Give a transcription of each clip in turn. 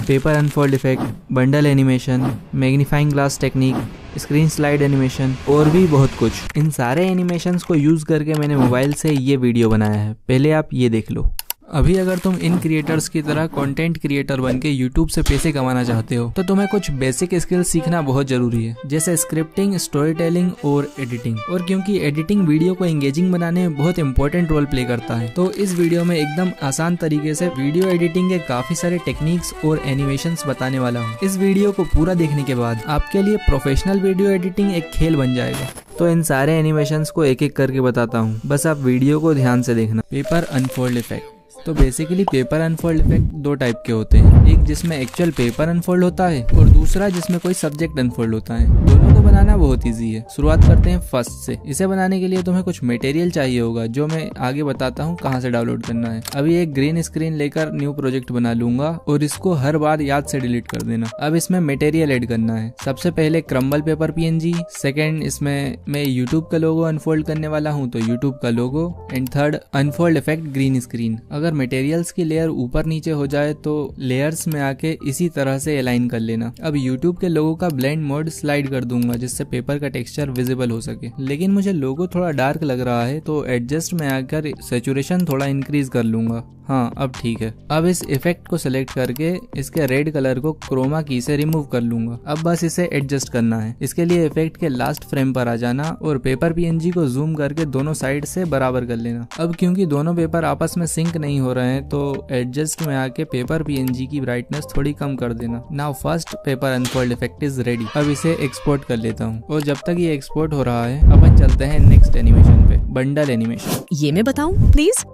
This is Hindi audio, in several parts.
Paper unfold effect, bundle animation, magnifying glass technique, screen slide animation और भी बहुत कुछ। इन सारे एनिमेशंस को यूज करके मैंने मोबाइल से ये वीडियो बनाया है, पहले आप ये देख लो। अभी अगर तुम इन क्रिएटर्स की तरह कंटेंट क्रिएटर बन के यूट्यूब से पैसे कमाना चाहते हो तो तुम्हें कुछ बेसिक स्किल्स सीखना बहुत जरूरी है, जैसे स्क्रिप्टिंग, स्टोरी टेलिंग और एडिटिंग। और क्योंकि एडिटिंग वीडियो को एंगेजिंग बनाने में बहुत इंपॉर्टेंट रोल प्ले करता है, तो इस वीडियो में एकदम आसान तरीके से वीडियो एडिटिंग के काफी सारे टेक्निक्स और एनिमेशंस बताने वाला हूँ। इस वीडियो को पूरा देखने के बाद आपके लिए प्रोफेशनल वीडियो एडिटिंग एक खेल बन जाएगा। तो इन सारे एनिमेशंस को एक एक करके बताता हूँ, बस आप वीडियो को ध्यान से देखना। Paper unfold effect. तो बेसिकली पेपर अनफोल्ड इफेक्ट दो टाइप के होते हैं, एक जिसमें एक्चुअल पेपर अनफोल्ड होता है और दूसरा जिसमें कोई सब्जेक्ट अनफोल्ड होता है। दोनों को बनाना बहुत इजी है। शुरुआत करते हैं फर्स्ट से। इसे बनाने के लिए तुम्हें कुछ मटेरियल चाहिए होगा, जो मैं आगे बताता हूँ कहाँ से डाउनलोड करना है। अभी एक ग्रीन स्क्रीन लेकर न्यू प्रोजेक्ट बना लूंगा और इसको हर बार याद से डिलीट कर देना। अब इसमें मटेरियल ऐड करना है। सबसे पहले क्रम्बल पेपर PNG, सेकेंड इसमें मैं यूट्यूब का लोगो अनफोल्ड करने वाला हूँ तो यूट्यूब का logo, and third unfold effect green screen. अगर मटेरियल्स की लेयर ऊपर नीचे हो जाए तो लेयर्स में आके इसी तरह से अलाइन कर लेना। अब यूट्यूब के लोगो का ब्लेंड मोड स्लाइड कर दूंगा जिससे पेपर का टेक्सचर विजिबल हो सके, लेकिन मुझे लोगो थोड़ा डार्क लग रहा है तो एडजस्ट में आकर सैचुरेशन थोड़ा इंक्रीज कर लूंगा। हाँ, अब ठीक है। अब इस इफेक्ट को सिलेक्ट करके इसके रेड कलर को क्रोमा की से रिमूव कर लूंगा। अब बस इसे एडजस्ट करना है। इसके लिए इफेक्ट के लास्ट फ्रेम पर आ जाना और पेपर PNG को जूम करके दोनों साइड से बराबर कर लेना। अब क्योंकि दोनों पेपर आपस में सिंक नहीं हो रहे हैं तो एडजस्ट में आके पेपर PNG की ब्राइटनेस थोड़ी कम कर देना। Now first paper unfold effect is ready. अब इसे एक्सपोर्ट कर लेता हूँ और जब तक ये एक्सपोर्ट हो रहा है अपन चलते हैं नेक्स्ट एनिमेशन पे, बंडल एनिमेशन। ये मैं बताऊं प्लीज?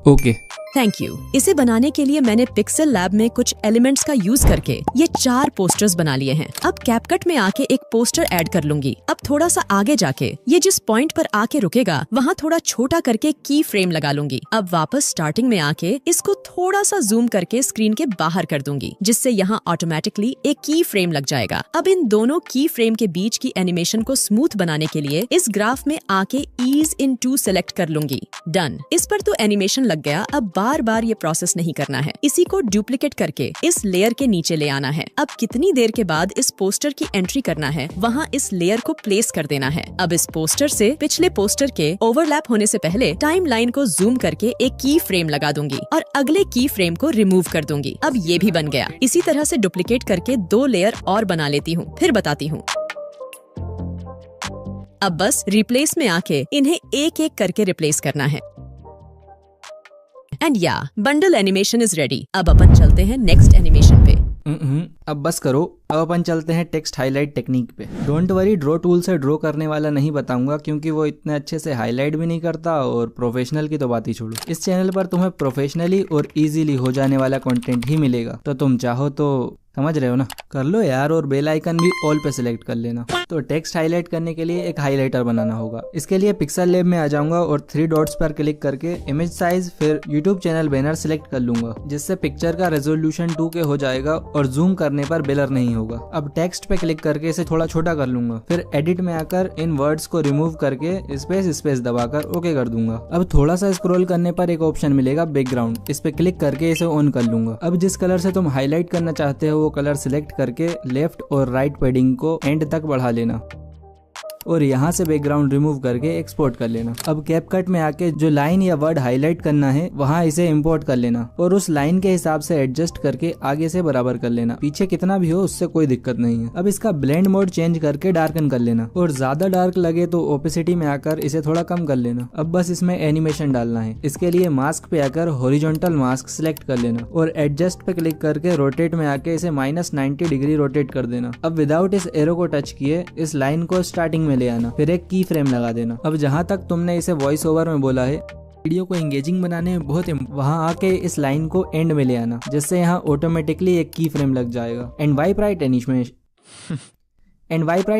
Okay, thank you. इसे बनाने के लिए मैंने पिक्सेल लैब में कुछ एलिमेंट्स का यूज करके ये 4 पोस्टर्स बना लिए हैं। अब कैपकट में आके एक पोस्टर ऐड कर लूंगी। अब थोड़ा सा आगे जाके ये जिस पॉइंट पर आके रुकेगा वहाँ थोड़ा छोटा करके की फ्रेम लगा लूंगी। अब वापस स्टार्टिंग में आके इसको थोड़ा सा जूम करके स्क्रीन के बाहर कर दूंगी, जिससे यहाँ ऑटोमेटिकली एक की फ्रेम लग जाएगा। अब इन दोनों की फ्रेम के बीच की एनिमेशन को स्मूथ बनाने के लिए इस ग्राफ में आके ईज इन 2 सेलेक्ट कर लूंगी। डन। इस पर तो एनिमेशन लग गया। अब बार बार ये प्रोसेस नहीं करना है। इसी को डुप्लीकेट करके इस लेयर के नीचे ले आना है। अब कितनी देर के बाद इस पोस्टर की एंट्री करना है, वहाँ इस लेयर को प्लेस कर देना है। अब इस पोस्टर से पिछले पोस्टर के ओवरलैप होने से पहले टाइम लाइन को जूम करके एक की फ्रेम लगा दूंगी और अगले की फ्रेम को रिमूव कर दूंगी। अब ये भी बन गया। इसी तरह से डुप्लीकेट करके 2 लेयर और बना लेती हूँ, फिर बताती हूँ। अब बस रिप्लेस में आके इन्हें एक एक करके रिप्लेस करना है। एंड या बंडल एनिमेशन इज रेडी। अब अपन चलते हैं नेक्स्ट एनिमेशन पे। अब बस करो, अब अपन चलते हैं टेक्स्ट हाईलाइट टेक्निक पे। डोंट वरी, ड्रॉ टूल से ड्रॉ करने वाला नहीं बताऊंगा क्योंकि वो इतने अच्छे से हाईलाइट भी नहीं करता और प्रोफेशनल की तो बात ही छोड़ो। इस चैनल पर तुम्हें प्रोफेशनली और इजीली हो जाने वाला कंटेंट ही मिलेगा, तो तुम चाहो तो समझ रहे हो ना, कर लो यार। और बेल आइकन भी ऑल पे सिलेक्ट कर लेना। तो टेक्स्ट हाईलाइट करने के लिए एक हाईलाइटर बनाना होगा। इसके लिए पिक्सेल लैब में आ जाऊंगा और 3 डॉट्स पर क्लिक करके इमेज साइज फिर यूट्यूब चैनल बैनर सिलेक्ट कर लूंगा, जिससे पिक्चर का रेजोल्यूशन 2K हो जाएगा और जूम करने पर ब्लर नहीं होगा। अब टेक्स्ट पे क्लिक करके इसे थोड़ा छोटा कर लूंगा, फिर एडिट में आकर इन वर्ड्स को रिमूव करके स्पेस दबाकर ओके कर दूंगा। अब थोड़ा सा स्क्रॉल करने पर एक ऑप्शन मिलेगा बैकग्राउंड, इस पे क्लिक करके इसे ऑन कर लूंगा। अब जिस कलर से तुम हाईलाइट करना चाहते हो वो कलर सिलेक्ट करके लेफ्ट और राइट पैडिंग को एंड तक बढ़ा लेना और यहाँ से बैकग्राउंड रिमूव करके एक्सपोर्ट कर लेना। अब कैपकट में आके जो लाइन या वर्ड हाईलाइट करना है वहाँ इसे इंपोर्ट कर लेना और उस लाइन के हिसाब से एडजस्ट करके आगे से बराबर कर लेना। पीछे कितना भी हो उससे कोई दिक्कत नहीं है। अब इसका ब्लेंड मोड चेंज करके डार्कन कर लेना और ज्यादा डार्क लगे तो ओपेसिटी में आकर इसे थोड़ा कम कर लेना। अब बस इसमें एनिमेशन डालना है। इसके लिए मास्क पे आकर हॉरिजॉन्टल मास्क सिलेक्ट कर लेना और एडजस्ट पे क्लिक करके रोटेट में आके इसे -90 डिग्री रोटेट कर देना। अब विदाउट इस एरो को टच किए इस लाइन को स्टार्टिंग में ले आना, फिर एक की फ्रेम लगा देना। अब जहां तक तुमने इसे वॉइस ओवर में बोला है, वीडियो को एंगेजिंग बनाने में बहुत वहां आके इस लाइन को एंड में ले आना, जिससे यहाँ ऑटोमेटिकली एक की फ्रेम लग जाएगा। एंड वाइप राइट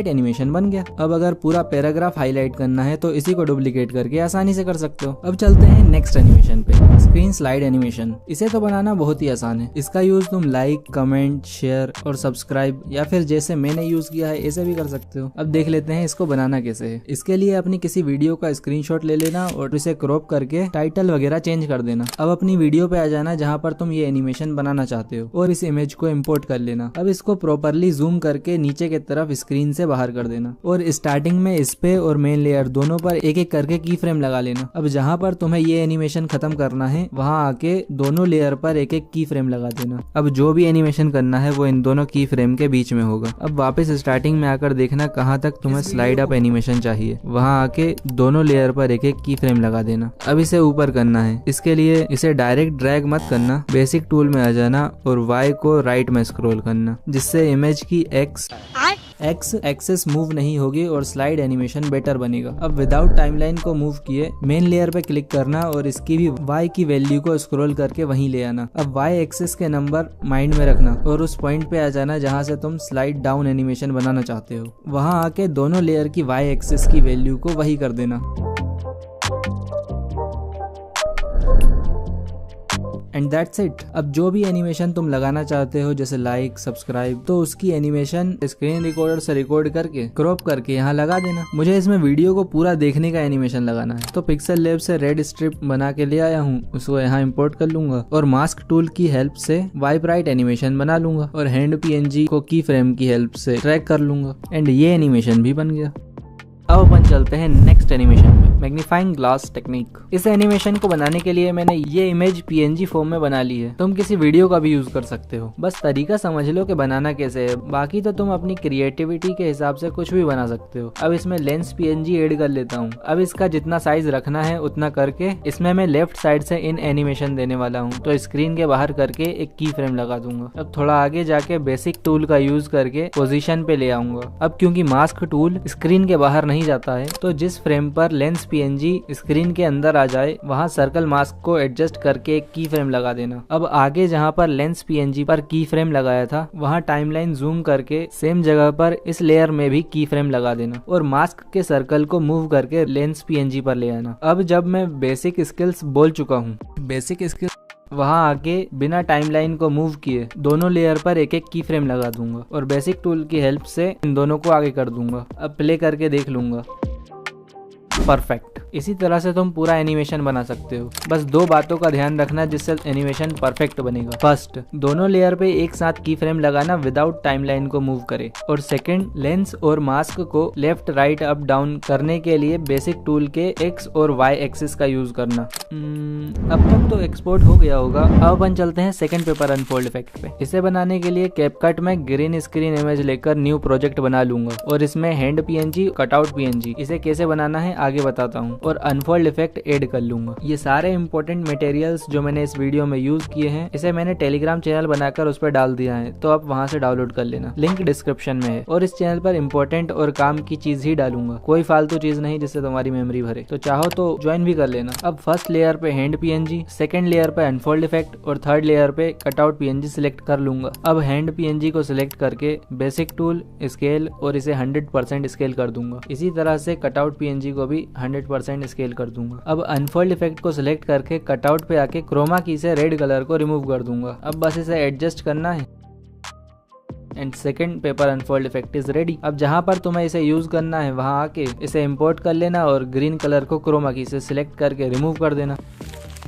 एनिमेशन बन गया। अब अगर पूरा पैराग्राफ हाईलाइट करना है तो इसी को डुप्लीकेट करके आसानी से कर सकते हो। अब चलते हैं नेक्स्ट एनिमेशन पे। Screen slide animation. इसे तो बनाना बहुत ही आसान है। इसका यूज तुम लाइक, कमेंट, शेयर और सब्सक्राइब या फिर जैसे मैंने यूज किया है ऐसे भी कर सकते हो। अब देख लेते हैं इसको बनाना कैसे है। इसके लिए अपनी किसी वीडियो का स्क्रीनशॉट ले लेना और इसे क्रॉप करके टाइटल वगैरह चेंज कर देना। अब अपनी वीडियो पे आ जाना जहाँ पर तुम ये एनिमेशन बनाना चाहते हो और इस इमेज को इम्पोर्ट कर लेना। अब इसको प्रॉपरली जूम करके नीचे की तरफ स्क्रीन से बाहर कर देना और स्टार्टिंग में इस पे और मेन लेयर दोनों पर एक एक करके की फ्रेम लगा लेना। अब जहाँ पर तुम्हें ये एनिमेशन खत्म करना है वहाँ आके दोनों लेयर पर एक एक की फ्रेम लगा देना। अब जो भी एनिमेशन करना है वो इन दोनों की फ्रेम के बीच में होगा। अब वापस स्टार्टिंग में आकर देखना कहाँ तक तुम्हें स्लाइड अप एनिमेशन चाहिए, वहाँ आके दोनों लेयर पर एक एक की फ्रेम लगा देना। अब इसे ऊपर करना है। इसके लिए इसे डायरेक्ट ड्रैग मत करना, बेसिक टूल में आ जाना और Y को राइट में स्क्रॉल करना, जिससे इमेज की X एक्सेस मूव नहीं होगी और स्लाइड एनिमेशन बेटर बनेगा। अब विदाउट टाइमलाइन को मूव किए मेन लेयर पे क्लिक करना और इसकी भी Y की वैल्यू को स्क्रॉल करके वहीं ले आना। अब Y एक्सेस के नंबर माइंड में रखना और उस पॉइंट पे आ जाना जहां से तुम स्लाइड डाउन एनिमेशन बनाना चाहते हो। वहां आके दोनों लेयर की Y एक्सेस की वैल्यू को वही कर देना। And that's it. अब जो भी एनिमेशन तुम लगाना चाहते हो जैसे लाइक, सब्सक्राइब, तो उसकी एनिमेशन स्क्रीन रिकॉर्डर से रिकॉर्ड करके क्रॉप करके यहाँ लगा देना। मुझे इसमें वीडियो को पूरा देखने का एनिमेशन लगाना है तो पिक्सल लैब से रेड स्ट्रिप बना के ले आया हूँ, उसको यहाँ इम्पोर्ट कर लूंगा और मास्क टूल की हेल्प से वाइप राइट एनिमेशन बना लूंगा और हैंड PNG को की फ्रेम की हेल्प से ट्रैक कर लूंगा एंड ये एनिमेशन भी बन गया। अब अपन चलते हैं नेक्स्ट एनिमेशन पे, मैग्नीफाइंग ग्लास टेक्निक। इस एनिमेशन को बनाने के लिए मैंने ये इमेज PNG फॉर्म में बना ली है। तुम किसी वीडियो का भी यूज कर सकते हो, बस तरीका समझ लो कि बनाना कैसे है। बाकी तो तुम अपनी क्रिएटिविटी के हिसाब से कुछ भी बना सकते हो। अब इसमें लेंस PNG ऐड कर लेता हूँ। अब इसका जितना साइज रखना है उतना करके इसमें मैं लेफ्ट साइड से इन एनिमेशन देने वाला हूँ, तो स्क्रीन के बाहर करके एक की फ्रेम लगा दूंगा। अब थोड़ा आगे जाके बेसिक टूल का यूज करके पोजीशन पे ले आऊंगा। अब क्योंकि मास्क टूल स्क्रीन के बाहर नहीं जाता है तो जिस फ्रेम पर लेंस PNG स्क्रीन के अंदर आ जाए वहां सर्कल मास्क को एडजस्ट करके एक की फ्रेम लगा देना। अब आगे जहां पर लेंस PNG पर की फ्रेम लगाया था वहां टाइमलाइन जूम करके सेम जगह पर इस लेयर में भी की फ्रेम लगा देना और मास्क के सर्कल को मूव करके लेंस PNG पर ले आना। अब जब मैं बेसिक स्किल्स बोल चुका हूँ, बेसिक स्किल्स वहां आके बिना टाइमलाइन को मूव किए दोनों लेयर पर एक एक की फ्रेम लगा दूंगा और बेसिक टूल की हेल्प से इन दोनों को आगे कर दूंगा। अब प्ले करके देख लूंगा। परफेक्ट। इसी तरह से तुम पूरा एनिमेशन बना सकते हो। बस दो बातों का ध्यान रखना जिससे एनिमेशन परफेक्ट बनेगा। फर्स्ट, दोनों लेयर पे एक साथ की फ्रेम लगाना विदाउट टाइमलाइन को मूव करे और सेकंड, लेंस और मास्क को लेफ्ट राइट अप डाउन करने के लिए बेसिक टूल के X और Y एक्सिस का यूज करना। अब तक तो एक्सपोर्ट हो गया होगा। अब अपन चलते हैं सेकंड पेपर अनफोल्ड इफेक्ट पे। इसे बनाने के लिए कैपकट में ग्रीन स्क्रीन इमेज लेकर न्यू प्रोजेक्ट बना लूंगा और इसमें हैंड PNG, कटआउट PNG, इसे कैसे बनाना है आगे बताता हूँ और अनफोल्ड इफेक्ट ऐड कर लूंगा। ये सारे इंपॉर्टेंट मटेरियल्स जो मैंने इस वीडियो में यूज किए हैं इसे मैंने टेलीग्राम चैनल बनाकर उस पर डाल दिया है, तो आप वहां से डाउनलोड कर लेना। लिंक डिस्क्रिप्शन में है और इस चैनल पर इंपॉर्टेंट और काम की चीज ही डालूंगा, कोई फालतू चीज नहीं जिससे तुम्हारी मेमोरी भरे। तो चाहो तो ज्वाइन भी कर लेना। अब फर्स्ट लेयर पे हैंड PNG, सेकंड लेयर पे अनफोल्ड इफेक्ट और थर्ड लेयर पे कटआउट PNG सिलेक्ट कर लूंगा। अब हैंड PNG को सिलेक्ट करके बेसिक टूल, स्केल और इसे 100% स्केल कर दूंगा। इसी तरह से कटआउट PNG को भी 100% स्केल कर दूंगा। अब अनफोल्ड इफेक्ट को सिलेक्ट करके कटआउट पे आके क्रोमा की से रेड कलर को रिमूव कर दूंगा। अब बस इसे एडजस्ट करना है and second paper unfold effect is ready. अब जहां पर तुम्हें इसे यूज करना है वहां आके इसे इंपोर्ट कर लेना और ग्रीन कलर को क्रोमा की से सिलेक्ट करके रिमूव कर देना।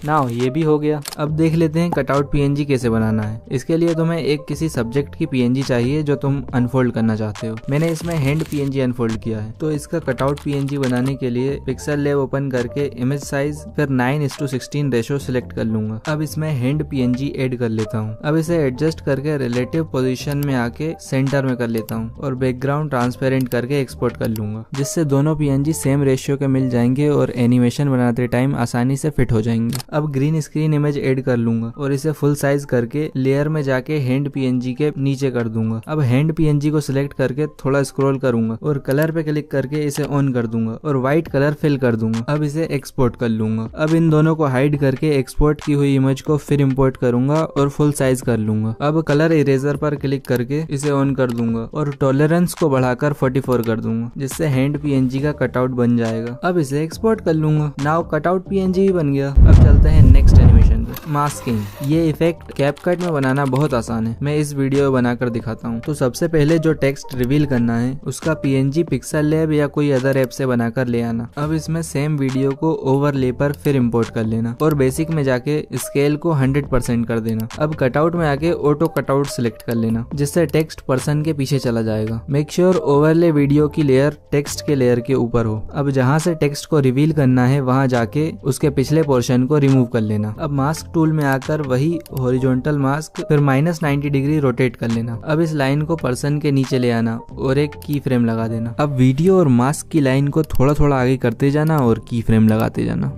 नाउ ये भी हो गया। अब देख लेते हैं कटआउट PNG कैसे बनाना है। इसके लिए तुम्हें एक किसी सब्जेक्ट की PNG चाहिए जो तुम अनफोल्ड करना चाहते हो। मैंने इसमें हैंड PNG अनफोल्ड किया है, तो इसका कटआउट PNG बनाने के लिए पिक्सल लैब ओपन करके इमेज साइज फिर 9:16 रेशो सिलेक्ट कर लूंगा। अब इसमें हैंड PNG ऐड कर लेता हूँ। अब इसे एडजस्ट करके रिलेटिव पोजीशन में आके सेंटर में कर लेता हूँ और बैकग्राउंड ट्रांसपेरेंट करके एक्सपोर्ट कर लूंगा, जिससे दोनों PNG सेम रेशियो के मिल जाएंगे और एनिमेशन बनाते टाइम आसानी से फिट हो जाएंगे। अब ग्रीन स्क्रीन इमेज ऐड कर लूंगा और इसे फुल साइज करके लेयर में जाके हैंड PNG के नीचे कर दूंगा। अब हैंड PNG को सिलेक्ट करके थोड़ा स्क्रॉल करूंगा और कलर पे क्लिक करके इसे ऑन कर दूंगा और व्हाइट कलर फिल कर दूंगा। अब इसे एक्सपोर्ट कर लूंगा। अब इन दोनों को हाइड करके एक्सपोर्ट की हुई इमेज को फिर इम्पोर्ट करूंगा और फुल साइज कर लूंगा। अब कलर इरेजर पर क्लिक करके इसे ऑन कर दूंगा और टॉलरेंस को बढ़ाकर 44 कर दूंगा, जिससे हैंड PNG का कटआउट बन जाएगा। अब इसे एक्सपोर्ट कर लूंगा। नाउ कटआउट PNG भी बन गया। अब चलते हैं नेक्स्ट एनिमेशन। जाएंगे। मास्किंग, ये इफेक्ट कैपकट में बनाना बहुत आसान है, मैं इस वीडियो बनाकर दिखाता हूँ। तो सबसे पहले जो टेक्स्ट रिवील करना है उसका PNG पिक्सल लैब या कोई अदर ऐप से बनाकर ले आना। अब इसमें सेम वीडियो को ओवरले पर फिर इंपोर्ट कर लेना और बेसिक में जाके स्केल को 100% कर देना। अब कटआउट में आके ऑटो कटआउट सिलेक्ट कर लेना, जिससे टेक्स्ट पर्सन के पीछे चला जाएगा। मेक श्योर ओवरले वीडियो की लेयर टेक्स्ट के लेयर के ऊपर हो। अब जहाँ से टेक्स्ट को रिवील करना है वहाँ जाके उसके पिछले पोर्शन को रिमूव कर लेना। अब मास्क टूल में आकर वही हॉरिजॉन्टल मास्क फिर -90 डिग्री रोटेट कर लेना। अब इस लाइन को पर्सन के नीचे ले आना और एक की फ्रेम लगा देना। अब वीडियो और मास्क की लाइन को थोड़ा थोड़ा आगे करते जाना और की फ्रेम लगाते जाना।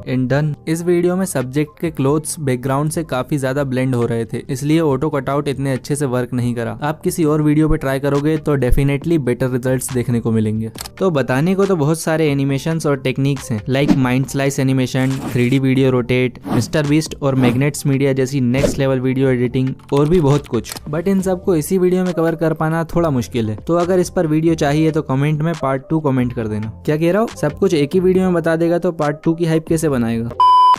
And done. इस वीडियो में सब्जेक्ट के क्लोथ्स बैकग्राउंड से काफी ज्यादा ब्लेंड हो रहे थे, इसलिए ऑटो कटआउट इतने अच्छे से वर्क नहीं करा। आप किसी और वीडियो पे ट्राई करोगे तो डेफिनेटली बेटर रिजल्ट्स देखने को मिलेंगे। तो बताने को तो बहुत सारे एनिमेशंस और टेक्निक्स हैं, like mind slice animation, 3D video rotate, mister beast और मैग्नेट्स मीडिया जैसी नेक्स्ट लेवल वीडियो एडिटिंग और भी बहुत कुछ, बट इन सबको इसी वीडियो में कवर कर पाना थोड़ा मुश्किल है। तो अगर इस पर वीडियो चाहिए तो कमेंट में पार्ट 2 कमेंट कर देना। क्या कह रहा हूँ, सब कुछ एक ही वीडियो में बता देगा तो पार्ट 2 की हाइप कैसे बनाएगा।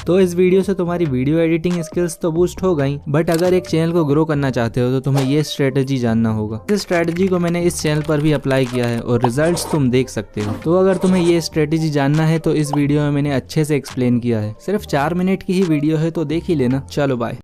तो इस वीडियो से तुम्हारी वीडियो एडिटिंग स्किल्स तो बूस्ट हो गई, बट अगर एक चैनल को ग्रो करना चाहते हो तो तुम्हें ये स्ट्रेटेजी जानना होगा। इस स्ट्रेटेजी को मैंने इस चैनल पर भी अप्लाई किया है और रिजल्ट्स तुम देख सकते हो। तो अगर तुम्हें ये स्ट्रेटेजी जानना है तो इस वीडियो में मैंने अच्छे से एक्सप्लेन किया है। सिर्फ 4 मिनट की ही वीडियो है तो देख ही लेना। चलो बाय।